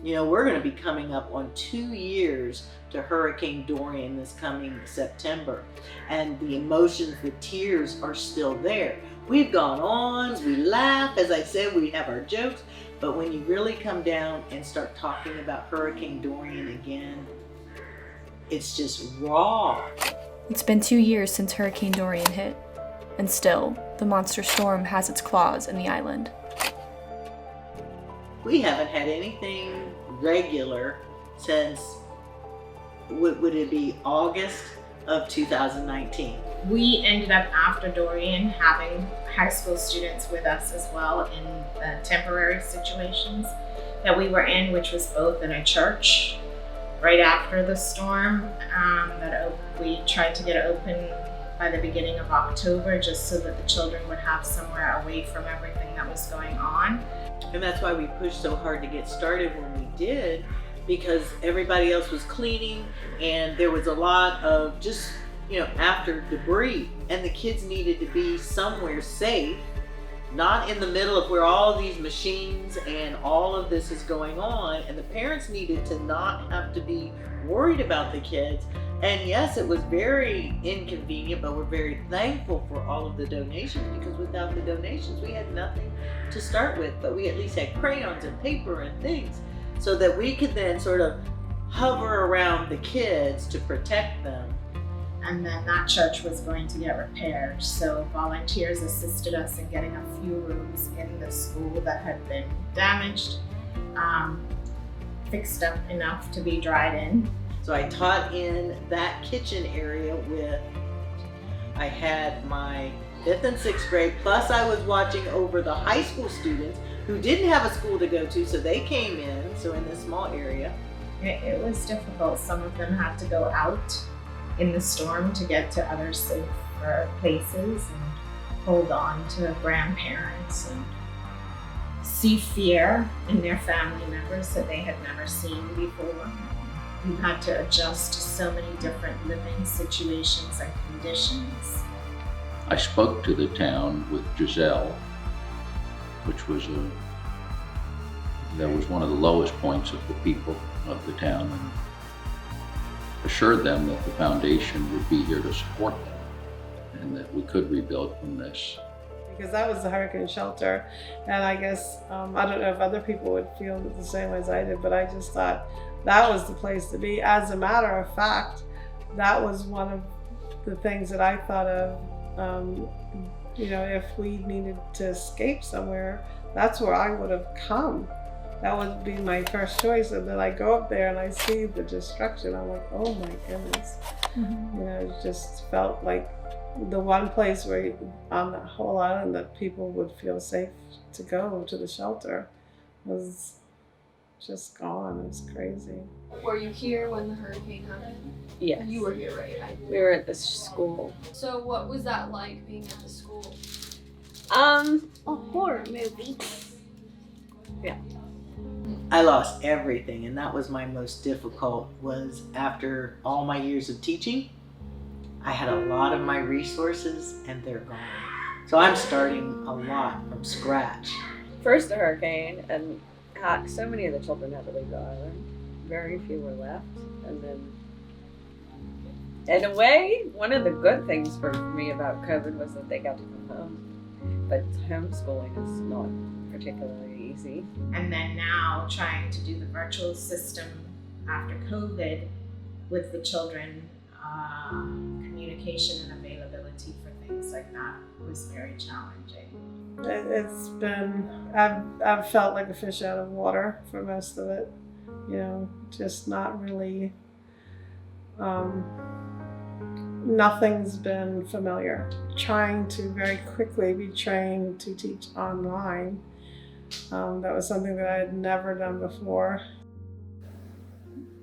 You know, we're going to be coming up on 2 years to Hurricane Dorian this coming September. And the emotions, the tears are still there. We've gone on, we laugh, as I said, we have our jokes, but when you really come down and start talking about Hurricane Dorian again, it's just raw. It's been 2 years since Hurricane Dorian hit, and still, the monster storm has its claws in the island. We haven't had anything regular since, would it be August of 2019? We ended up, after Dorian, having high school students with us as well in the temporary situations that we were in, which was both in a church right after the storm that we tried to get open by the beginning of October, just so that the children would have somewhere away from everything that was going on. And that's why we pushed so hard to get started when we did, because everybody else was cleaning and there was a lot of just, you know, after debris, and the kids needed to be somewhere safe, not in the middle of where all of these machines and all of this is going on, and the parents needed to not have to be worried about the kids. And yes, it was very inconvenient, but we're very thankful for all of the donations, because without the donations, we had nothing to start with, but we at least had crayons and paper and things so that we could then sort of hover around the kids to protect them. And then that church was going to get repaired, so volunteers assisted us in getting a few rooms in the school that had been damaged, fixed up enough to be dried in. So I taught in that kitchen area I had my 5th and 6th grade, plus I was watching over the high school students who didn't have a school to go to, so they came in, so in this small area. It was difficult. Some of them had to go out in the storm to get to other safer places and hold on to grandparents and see fear in their family members that they had never seen before. We had to adjust to so many different living situations and conditions. I spoke to the town with Giselle, which was that was one of the lowest points of the people of the town, and assured them that the foundation would be here to support them and that we could rebuild from this. Because that was the hurricane shelter, and I guess, I don't know if other people would feel the same as I did, but I just thought that was the place to be. As a matter of fact, that was one of the things that I thought of, you know, if we needed to escape somewhere, that's where I would have come. That would be my first choice. And then I go up there and I see the destruction. I'm like, oh my goodness. Mm-hmm. You know, it just felt like the one place where on the whole island that people would feel safe to go to the shelter was just gone. It was crazy. Were you here when the hurricane happened? Yes. You were here, right? We were at the school. So what was that like, being at the school? A horror movie. Yeah. I lost everything, and that was my most difficult, was after all my years of teaching, I had a lot of my resources and they're gone. So I'm starting a lot from scratch. First the hurricane, and so many of the children had to leave the island. Very few were left. And then, in a way, one of the good things for me about COVID was that they got to come home. But homeschooling is not particularly easy. And then now trying to do the virtual system after COVID with the children, communication and availability for things like that was very challenging. It's been, I've felt like a fish out of water for most of it. You know, just not really, nothing's been familiar. Trying to very quickly be trained to teach online. That was something that I had never done before.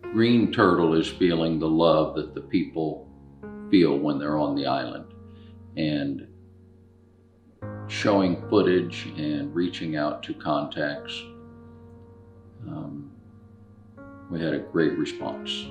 Green Turtle is feeling the love that the people feel when they're on the island, and showing footage and reaching out to contacts. We had a great response.